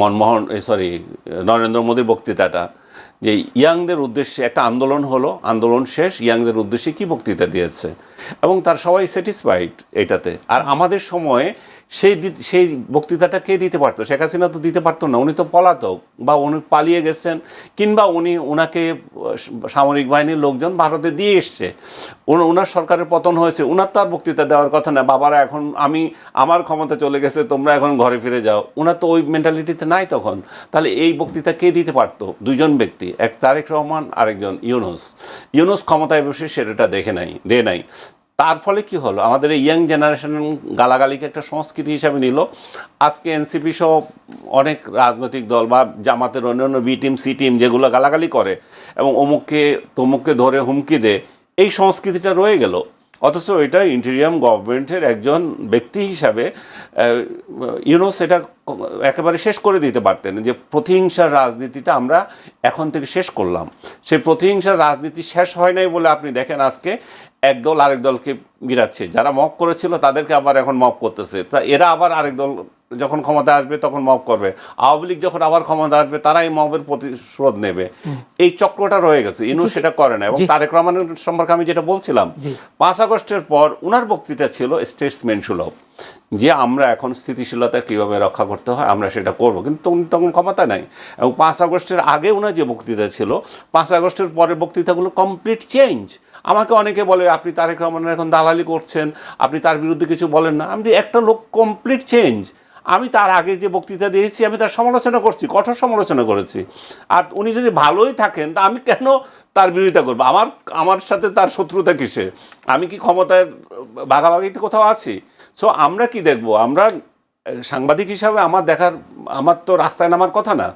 S2: নরেন্দ্র মোদীর বক্তৃতাটা, যে ইয়াংদের উদ্দেশ্যে একটা আন্দোলন হলো, আন্দোলন শেষ, ইয়াংদের উদ্দেশ্যে কি বক্তৃতা দিয়েছে, এবং তার সবাই স্যাটিসফাইড এটাতে। আর আমাদের সময়ে সেই বক্তৃতাটা কে দিতে পারতো? শেখ হাসিনা তো দিতে পারতো না, উনি তো পলাতক, বা উনি পালিয়ে গেছেন, কিংবা ওনাকে সামরিক বাহিনীর লোকজন ভারতে দিয়ে এসছে, ওনার সরকারের পতন হয়েছে, ওনার তো আর বক্তৃতা দেওয়ার কথা না, বাবারা এখন আমার ক্ষমতা চলে গেছে, তোমরা এখন ঘরে ফিরে যাও। ওনার তো ওই মেন্টালিটিতে নাই তখন। তাহলে এই বক্তৃতা কে দিতে পারতো? দুইজন ব্যক্তি, এক তারেক রহমান, আরেকজন ইউনূস ক্ষমতায় বসে সেটা দেয় নাই। তার ফলে কি হলো? আমাদের এই ইয়াং জেনারেশন গালাগালিকে একটা সংস্কৃতি হিসাবে নিল। আজকে এনসিপি সহ অনেক রাজনৈতিক দল বা জামাতের অন্যান্য বি টিম, সি টিম যেগুলো গালাগালি করে এবং তমুককে ধরে হুমকি দেয়, এই সংস্কৃতিটা রয়ে গেল। অথচ এটা ইন্টেরিয়াম গভর্নমেন্টের একজন ব্যক্তি হিসাবে ইউনূস এটা একেবারে শেষ করে দিতে পারতেন, যে প্রতিহিংসার রাজনীতিটা আমরা এখন থেকে শেষ করলাম। সেই প্রতিহিংসার রাজনীতি শেষ হয় নাই বলে আপনি দেখেন আজকে এক দল আরেক দলকে গিরাচ্ছে, যারা মব করেছিল তাদেরকে আবার এখন মব করতেছে, তা এরা আবার আরেক দল যখন ক্ষমতা আসবে তখন মব করবে, আওয়ামী লীগ যখন আবার ক্ষমতা আসবে তারা এই মবের প্রতিশোধ নেবে। এই চক্রটা রয়ে গেছে, ইউনূস সেটা করে না। এবং তারেক রহমানের সম্পর্কে আমি যেটা বলছিলাম, 5 আগস্টের পর ওনার বক্তৃতা ছিল স্টেটসম্যান সুলভ, যে আমরা এখন স্থিতিশীলতা কীভাবে রক্ষা করতে হয় আমরা সেটা করব, কিন্তু তখন ক্ষমতা নাই। এবং 5 আগস্টের আগে ওনার যে বক্তৃতা ছিল, 5 আগস্টের পরের বক্তৃতাগুলো কমপ্লিট চেঞ্জ। আমাকে অনেকে বলে আপনি তারেক রহমানের এখন দালালি করছেন, আপনি তার বিরুদ্ধে কিছু বলেন না। আমি একটা লোক কমপ্লিট চেঞ্জ। আমি তার আগে যে বক্তৃতা দিয়েছি আমি তার সমালোচনা করছি, কঠোর সমালোচনা করেছি। আর উনি যদি ভালোই থাকেন তা আমি কেন তার বিরোধিতা করবো? আমার সাথে তার শত্রুতা কিসে? আমি কি ক্ষমতায় ভাগাভাগিতে কোথাও আছি? সো আমরা কি দেখব? আমরা সাংবাদিক হিসাবে আমার তো রাস্তায় নামার কথা না,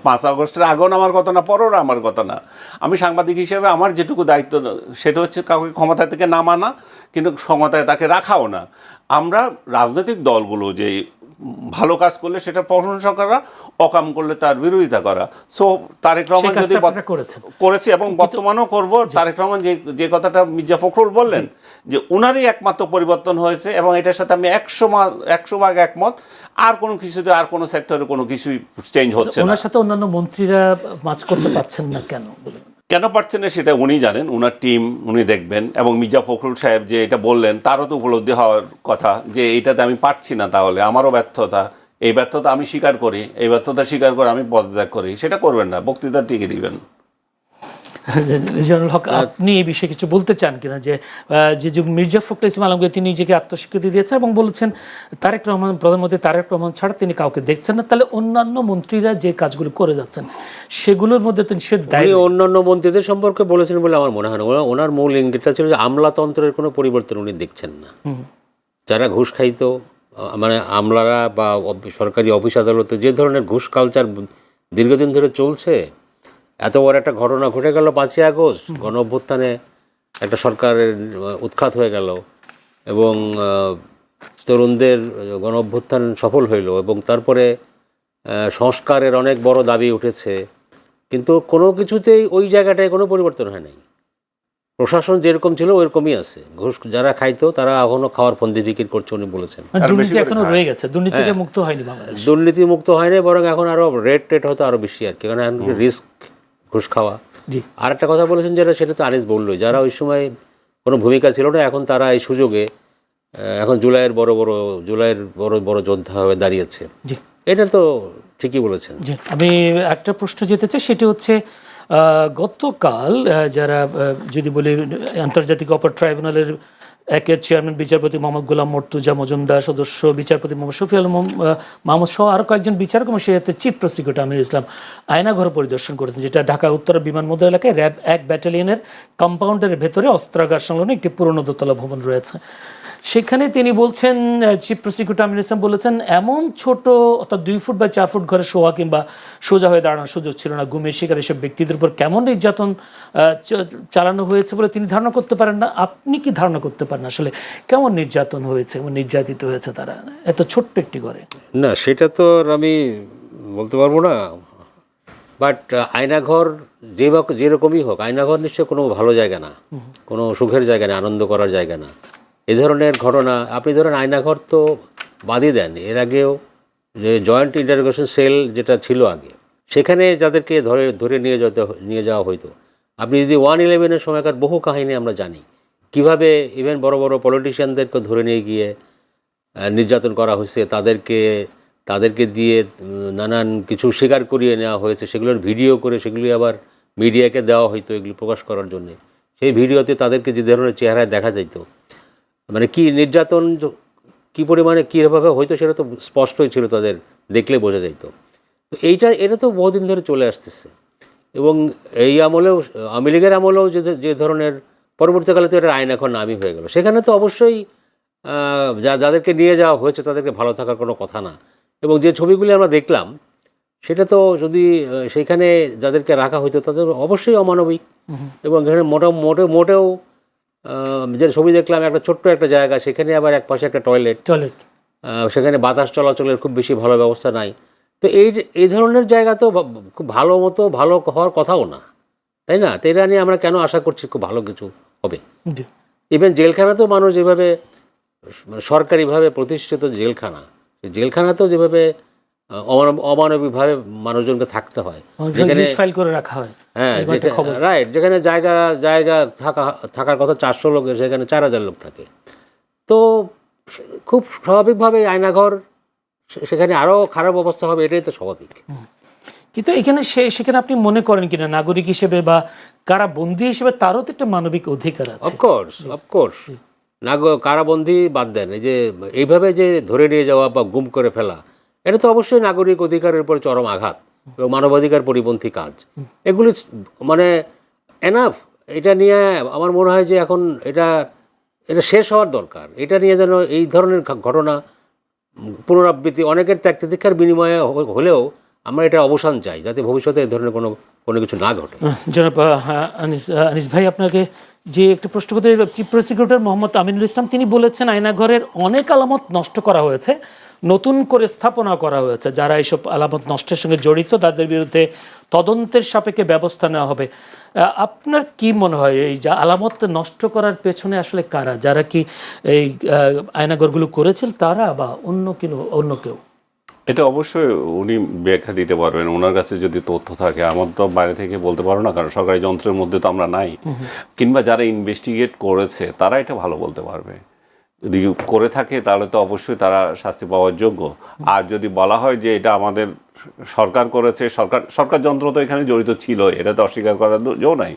S2: 5 আগস্টের আগেও নামার কথা না, পরেও আমার কথা না। আমি সাংবাদিক হিসেবে আমার যেটুকু দায়িত্ব সেটা হচ্ছে কাউকে ক্ষমতা থেকে নামানা, কিন্তু ক্ষমতায় তাকে রাখাও না। আমরা রাজনৈতিক দলগুলো যে ভালো কাজ করলে সেটা প্রশংসা করা, অকাম করলে তার বিরোধিতা করা। সো তারেক রহমান যদি করেছে এবং বর্তমানেও করব, তারেক রহমান যে কথাটা মির্জা ফখরুল বললেন যে ওনারই একমাত্র পরিবর্তন হয়েছে, এবং এটার সাথে আমি 100 ভাগ একমত। আর কোনো কিছুতে, আর কোনো সেক্টরে কোনো কিছুই চেঞ্জ হচ্ছে না।
S1: ওনার সাথে অন্যান্য মন্ত্রীরা ম্যাচ করতে পারছেন না কেন
S2: পারছেন না সেটা উনি জানেন, ওনার টিম উনি দেখবেন। এবং মির্জা ফখরুল সাহেব যে এটা বললেন তারও তো উপলব্ধি হওয়ার কথা যে এইটাতে আমি পারছি না, তাহলে আমারও ব্যর্থতা, এই ব্যর্থতা আমি স্বীকার করি, এই ব্যর্থতা স্বীকার করে আমি পদত্যাগ করি। সেটা করবেন না, বক্তৃতা টিকে দিবেন।
S1: রেজানুল হক, আপনি এই বিষয়ে কিছু বলতে চান কিনা, যে মির্জা ফখরুল ইসলাম আলমগীর তিনি নিজেকে আত্মস্বীকৃতি দিয়েছেন এবং বলেছেন তারেক রহমান, প্রধানমন্ত্রী তারেক রহমান ছাড়া তিনি কাউকে দেখছেন না, তাহলে অন্যান্য মন্ত্রীরা যে কাজগুলো করে যাচ্ছেন সেগুলোর মধ্যে তিনি
S3: অন্যান্য মন্ত্রীদের সম্পর্কে বলেছেন বলে আমার মনে হয় না। ওনার মূল ইঙ্গিতটা ছিল যে আমলাতন্ত্রের কোনো পরিবর্তন উনি দেখছেন না। যারা ঘুষ খাইতো, মানে আমলারা বা সরকারি অফিস আদালতে যে ধরনের ঘুষ কালচার দীর্ঘদিন ধরে চলছে, এত বড় একটা ঘটনা ঘটে গেল 5ই আগস্ট, গণ অভ্যুত্থানে একটা সরকারের উৎখাত হয়ে গেল এবং তরুণদের গণ অভ্যুত্থান সফল হইল, এবং তারপরে সংস্কারের অনেক বড় দাবি উঠেছে, কিন্তু কোনো কিছুতেই ওই জায়গাটায় কোনো পরিবর্তন হয় নাই। প্রশাসন যেরকম ছিল ওইরকমই আছে। ঘুষ যারা খাইতো তারা এখনো খাওয়ার ফন্দি বিক্রি করছে, উনি বলেছেন।
S1: দুর্নীতি এখনো রয়ে গেছে, দুর্নীতি মুক্ত হয়নি বাংলাদেশ,
S3: দুর্নীতি মুক্ত হয়নি, বরং এখন আরো রেট হয়তো আরো বেশি আর কি, কারণ এখন রিস্ক ঘুষ খাওয়া। আর একটা কথা বলেছেন যেটা, সেটা তো আনিস বললোই, যারা ওই সময় কোনো ভূমিকা ছিল না এখন তারা এই সুযোগে এখন জুলাইয়ের বড় বড় যোদ্ধা হয়ে দাঁড়িয়েছে। এটা তো ঠিকই বলেছেন।
S1: আমি একটা প্রশ্ন যেতে চাই, সেটি হচ্ছে গতকাল যারা যদি বলি আন্তর্জাতিক অপরাধ ট্রাইব্যুনালের একের চেয়ারম্যান বিচারপতি মোহাম্মদ গোলাম মর্তুজা মজুমদার, সদস্য বিচারপতি মোহাম্মদ শফি আলম মাহমুদ সহ আরও কয়েকজন বিচারক এবং সাথে চিফ প্রসিকিউটর আমির ইসলাম আয়নাঘর পরিদর্শন করেছেন, যেটা ঢাকা উত্তর বিমানবন্দর এলাকায় র্যাব 1 ব্যাটালিয়নের কম্পাউন্ডের ভেতরে অস্ত্রাগার সংলগ্ন একটি পুরনো দোতলা ভবন রয়েছে। সেখানে তিনি বলছেন, চিফ প্রসিকিউটর আমির ইসলাম বলেছেন, এমন ছোট অর্থাৎ 2 ফুট বা 4 ফুট ঘরে শোয়া কিংবা সোজা হয়ে দাঁড়ানোর সুযোগ ছিল না। গুমের শিকার এসব ব্যক্তিদের উপর কেমন নির্যাতন চালানো হয়েছে বলে তিনি ধারণা করতে পারেন না। আপনি কি ধারণা করতে পারেন আসলে কেমন নির্যাতন হয়েছে, কেমন নির্যাতিত হয়েছে তারা এত ছোট্ট একটি ঘরে?
S3: না, সেটা তো আমি বলতে পারবো না। বাট আয়নাঘর যেরকমই হোক, আয়নাঘর নিশ্চয় কোনো ভালো জায়গা না, কোনো সুখের জায়গা না, আনন্দ করার জায়গা না। এ ধরনের ঘটনা আপনি ধরেন, আয়নাঘর তো বাদই দেন, এর আগেও যে জয়েন্ট ইন্টারোগেশন সেল যেটা ছিল আগে, সেখানে যাদেরকে ধরে নিয়ে যাওয়া হইতো, আপনি যদি 1/11-এর সময়কার বহু কাহিনী আমরা জানি, কিভাবে ইভেন বড় বড় পলিটিশিয়ানদেরকে ধরে নিয়ে গিয়ে নির্যাতন করা হয়েছে, তাদেরকে দিয়ে নানান কিছু স্বীকার করিয়ে নেওয়া হয়েছে, সেগুলোর ভিডিও করে সেগুলি আবার মিডিয়াকে দেওয়া হইতো এগুলি প্রকাশ করার জন্য। সেই ভিডিওতে তাদেরকে যে ধরনের চেহারায় দেখা যেত, মানে কি নির্যাতন কী পরিমাণে কীভাবে হয়তো সেটা তো স্পষ্টই ছিল, তাদের দেখলে বোঝা যেত। তো এটা তো বহুদিন ধরে চলে আসতেছে, এবং এই আমলেও, আওয়ামী লীগের আমলেও যে ধরনের, পরবর্তীকালে তো এটা আইন এখন নামই হয়ে গেল। সেখানে তো অবশ্যই যাদেরকে নিয়ে যাওয়া হয়েছে তাদেরকে ভালো থাকার কোনো কথা না। এবং যে ছবিগুলি আমরা দেখলাম, সেটা তো যদি সেখানে যাদেরকে রাখা হইতো তাদের অবশ্যই অমানবিক। এবং এখানে মোটেও যে ছবি দেখলাম, একটা ছোট্ট একটা জায়গা, সেখানে আবার এক পাশে একটা টয়লেট, সেখানে বাতাস চলাচলের খুব বেশি ভালো ব্যবস্থা নাই। তো এই ধরনের জায়গা তো খুব ভালো হওয়ার কথাও না, তাই না? তো এটা নিয়ে আমরা কেন আশা করছি খুব ভালো কিছু হবে? ইভেন জেলখানাতেও মানুষ যেভাবে সরকারিভাবে প্রতিষ্ঠিত জেলখানাতেও যেভাবে অমানবিকভাবে মানুষজনকে থাকতে হয়, যেখানে
S1: ফাইল করে রাখা হয়,
S3: হ্যাঁ রাইট, যেখানে জায়গা থাকার কথা 400 লোকের, সেখানে 4000 লোক থাকে। তো খুব স্বাভাবিকভাবে আয়নাঘর, সেখানে আরও খারাপ অবস্থা হবে, এটাই তো স্বাভাবিক।
S1: কিন্তু সেখানে আপনি মনে করেন কিনা, নাগরিক হিসেবে বা কারাবন্দী হিসেবে তারও তো একটা মানবিক অধিকার আছে?
S3: অফকোর্স কারাবন্দী বাদ দেন, এই যে এইভাবে যে ধরে নিয়ে যাওয়া বা গুম করে ফেলা, এটা তো অবশ্যই নাগরিক অধিকারের উপর চরম আঘাত এবং মানবাধিকার পরিপন্থী কাজ। এগুলি মানে এনাফ। এটা নিয়ে আমার মনে হয় যে এখন এটা শেষ হওয়ার দরকার। এটা নিয়ে যেন এই ধরনের ঘটনা পুনরাবৃত্তি, অনেকের ত্যাগ তিতিক্ষার বিনিময়ে হলেও আমরা এটা অবসান চাই, যাতে ভবিষ্যতে এই ধরনের কোনো কিছু না ঘটে।
S1: জনাব আনিস ভাই, আপনাকে যে একটা প্রশ্ন করতে, চিফ প্রসিকিউটর মোহাম্মদ আমিনুল ইসলাম তিনি বলেছেন আয়নাঘরের অনেক আলামত নষ্ট করা হয়েছে, নতুন করে স্থাপনা করা হয়েছে, যারা এইসব আলামত নষ্টের সঙ্গে জড়িত তাদের বিরুদ্ধে তদন্তের সাপেক্ষে ব্যবস্থা নেওয়া হবে। আপনার কি মনে হয়, এই যে আলামত নষ্ট করার পেছনে আসলে কারা? যারা কি এই আয়নাঘরগুলো করেছিল তারা, বা অন্য কেউ?
S2: এটা অবশ্যই উনি ব্যাখ্যা দিতে পারবেন, ওনার কাছে যদি তথ্য থাকে। আমার তো বাইরে থেকে বলতে পারো না, কারণ সরকারি যন্ত্রের মধ্যে তো আমরা নাই। কিংবা যারা ইনভেস্টিগেট করেছে তারা এটা ভালো বলতে পারবে। যদি করে থাকে তাহলে তো অবশ্যই তারা শাস্তি পাওয়ার যোগ্য। আর যদি বলা হয় যে এটা আমাদের সরকার করেছে, সরকার যন্ত্র তো এখানে জড়িত ছিল, এটা তো অস্বীকার করার জো নাই।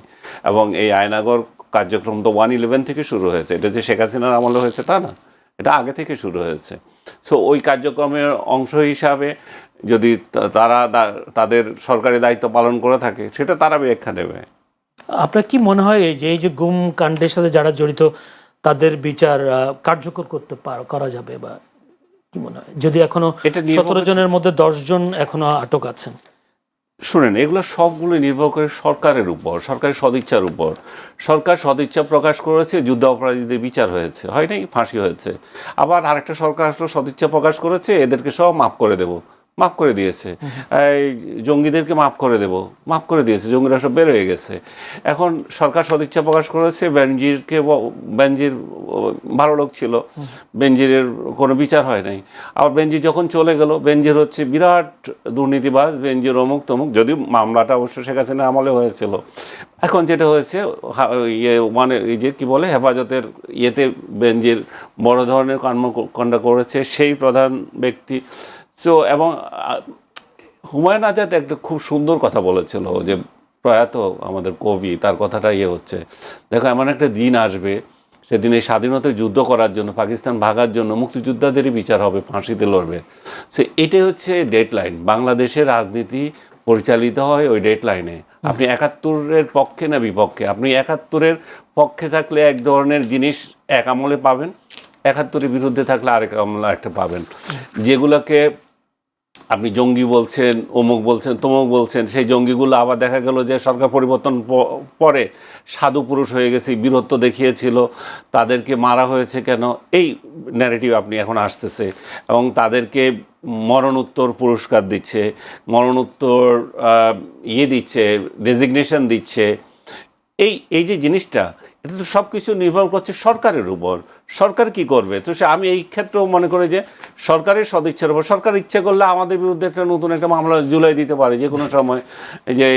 S2: এবং এই আয়নাঘর কার্যক্রম তো 1/11 থেকে শুরু হয়েছে, এটা যে শেখ হাসিনার আমলে হয়েছে তা না, এটা আগে থেকে শুরু হয়েছে। সো ওই কার্যক্রমের অংশ হিসাবে যদি তারা তাদের সরকারি দায়িত্ব পালন করে থাকে, সেটা তারা ব্যাখ্যা দেবে।
S1: আপনার কি মনে হয় এই যে গুম কাণ্ডের সাথে যারা জড়িত তাদের বিচার কার্যকর করা যাবে, বা কি মনে হয়, যদি এখনো 17 জনের মধ্যে 10 জন এখনো আটক আছেন?
S2: শুনেন, এগুলো সবগুলো নির্ভর করে সরকারের উপর, সরকারের সদিচ্ছার উপর। সরকার সদিচ্ছা প্রকাশ করেছে, যুদ্ধ অপরাধীদের বিচার হয়েছে, হয় নাই, ফাঁসি হয়েছে। আবার আরেকটা সরকার আসলে সদিচ্ছা প্রকাশ করেছে, এদেরকে সব মাফ করে দিয়েছে। এই জঙ্গিদেরকে মাফ করে দিয়েছে, জঙ্গিরা সব বের হয়ে গেছে। এখন সরকার সদিচ্ছা প্রকাশ করেছে, বেনজির ভালো লোক ছিল, বেনজিরের কোনো বিচার হয় নাই। আবার বেনজির যখন চলে গেল, বেনজির হচ্ছে বিরাট দুর্নীতিবাজ, বেনজির অমুক তমুক, যদিও মামলাটা অবশ্য শেখ হাসিনা আমলে হয়েছিল। এখন যেটা হয়েছে, এই যে কী বলে, হেফাজতের ইয়েতে বেনজির বড় ধরনের কর্মকাণ্ড করেছে, সেই প্রধান ব্যক্তি। সো এবং হুমায়ুন আজাদ একটা খুব সুন্দর কথা বলেছিল, যে প্রয়াত আমাদের কবি, তার কথাটা হচ্ছে, দেখো এমন একটা দিন আসবে, সেদিন এই স্বাধীনতায় যুদ্ধ করার জন্য, পাকিস্তান ভাগার জন্য মুক্তিযোদ্ধাদেরই বিচার হবে, ফাঁসিতে লড়বে। সো এটাই হচ্ছে ডেডলাইন। বাংলাদেশের রাজনীতি পরিচালিত হয় ওই ডেডলাইনে। আপনি 71-এর পক্ষে না বিপক্ষে? আপনি 71-এর পক্ষে থাকলে এক ধরনের জিনিস এক আমলে পাবেন, 71-এর বিরুদ্ধে থাকলে আরেক আমলে একটা পাবেন। যেগুলোকে আপনি জঙ্গি বলছেন, অমুক বলছেন, তমুক বলছেন, সেই জঙ্গিগুলো আবার দেখা গেল যে সরকার পরিবর্তন পরে সাধু পুরুষ হয়ে গেছে, বীরত্ব দেখিয়েছিল, তাদেরকে মারা হয়েছে কেন, এই ন্যারেটিভ আপনি এখন আসতেছে। এবং তাদেরকে মরণোত্তর পুরস্কার দিচ্ছে, মরণোত্তর দিচ্ছে, রেজিগনেশন দিচ্ছে। এই যে জিনিসটা, এটা তো সব কিছু নির্ভর করছে সরকারের উপর। সরকার কি করবে? তো আমি এই ক্ষেত্রেও মনে করি যে সরকারের সদিচ্ছার উপর, সরকার ইচ্ছে করলে আমাদের বিরুদ্ধে একটা নতুন একটা মামলা জুলাই দিতে পারে যে কোনো সময়, যে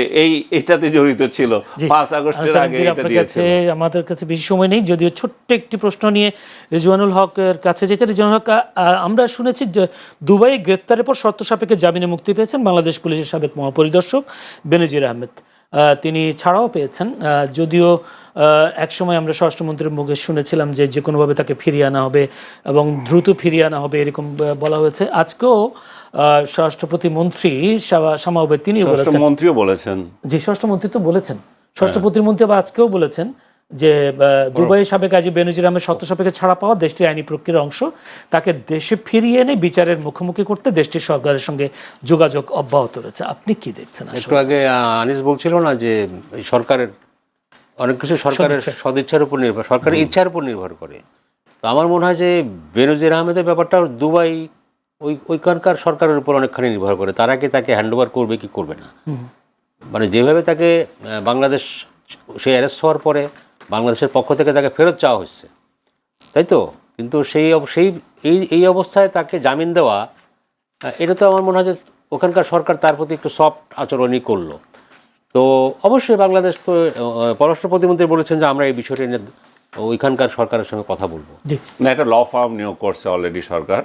S2: এটাতে জড়িত ছিল 5 আগস্টের আগে এটা দিয়েছে।
S1: আমাদের কাছে বেশি সময় নেই, যদিও ছোট্ট একটি প্রশ্ন নিয়ে রিজওয়ানুল হকের কাছে যেতে। রিজওয়ানুল হক, আমরা শুনেছি যে দুবাই গ্রেপ্তারের পর শর্ত সাপেক্ষে জামিনে মুক্তি পেয়েছেন বাংলাদেশ পুলিশের সাবেক মহাপরিদর্শক বেনজির আহমেদ। তিনি ছাড়াও পেয়েছেন, যদিও একসময় আমরা স্বরাষ্ট্রমন্ত্রীর মুখে শুনেছিলাম যে যে কোনোভাবে তাকে ফিরিয়ে আনা হবে এবং দ্রুত ফিরিয়ে আনা হবে, এরকম বলা হয়েছে। আজকেও স্বরাষ্ট্র প্রতিমন্ত্রী শামা ওবায়দ তিনি
S2: বলেছেন,
S1: যে স্বরাষ্ট্রমন্ত্রী তো বলেছেন, স্বরাষ্ট্র প্রতিমন্ত্রী আবার আজকেও বলেছেন যে দুবাইয়ের সাবেক আইজি বেনজির আহমেদ শর্ত সাপেক্ষে ছাড়া পাওয়া দেশটির আইনি প্রক্রিয়ার অংশ, তাকে দেশে ফিরিয়ে এনে বিচারের মুখোমুখি করতে দেশটির সরকারের সঙ্গে যোগাযোগ অব্যাহত রয়েছে। আপনি কি দেখছেন?
S3: একটু আগে আনিস বলছিল না যে সরকারের অনেক কিছু সরকারের সদিচ্ছার উপর নির্ভর, সরকারের ইচ্ছার উপর নির্ভর করে। তো আমার মনে হয় যে বেনজির আহমেদের ব্যাপারটা দুবাই ওইখানকার সরকারের উপর অনেকখানি নির্ভর করে, তারা কি তাকে হ্যান্ডওভার করবে কি করবে না। মানে যেভাবে তাকে বাংলাদেশ, সে অ্যারেস্ট হওয়ার পরে বাংলাদেশের পক্ষ থেকে তাকে ফেরত চাওয়া হচ্ছে, তাই তো? কিন্তু এই অবস্থায় তাকে জামিন দেওয়া, এটা তো আমার মনে হয় যে ওখানকার সরকার তার প্রতি একটু সফট আচরণই করলো। তো অবশ্যই বাংলাদেশ তো পররাষ্ট্র প্রতিমন্ত্রী বলেছেন যে আমরা এই বিষয়টি নিয়ে ওইখানকার সরকারের সঙ্গে কথা বলবো।
S2: না, একটা ল ফার্ম নিয়োগ করছে অলরেডি সরকার,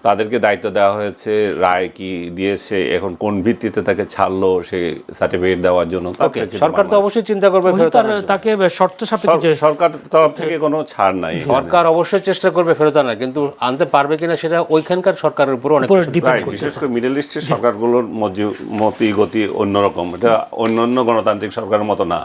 S2: তাদেরকে দায়িত্ব দেওয়া হয়েছে, রায় কি দিয়েছে, এখন কোন ভিত্তিতে তাকে ছাড়লো সে সার্টিফিকেট দেওয়ার জন্য।
S3: সরকার তো অবশ্যই চিন্তা করবে,
S1: তাকে শর্ত সাপেক্ষে
S2: সরকার তরফ থেকে কোনো ছাড় নাই।
S3: সরকার অবশ্যই চেষ্টা করবে ফেরত আনা, কিন্তু আনতে পারবে কিনা সেটা ওইখানকার সরকারের উপর অনেক
S2: ডিপেন্ড করছে। বিশেষ করে মিডল ইস্টের সরকারগুলোর মতি গতি অন্যরকম, এটা অন্যান্য গণতান্ত্রিক সরকারের মতো না।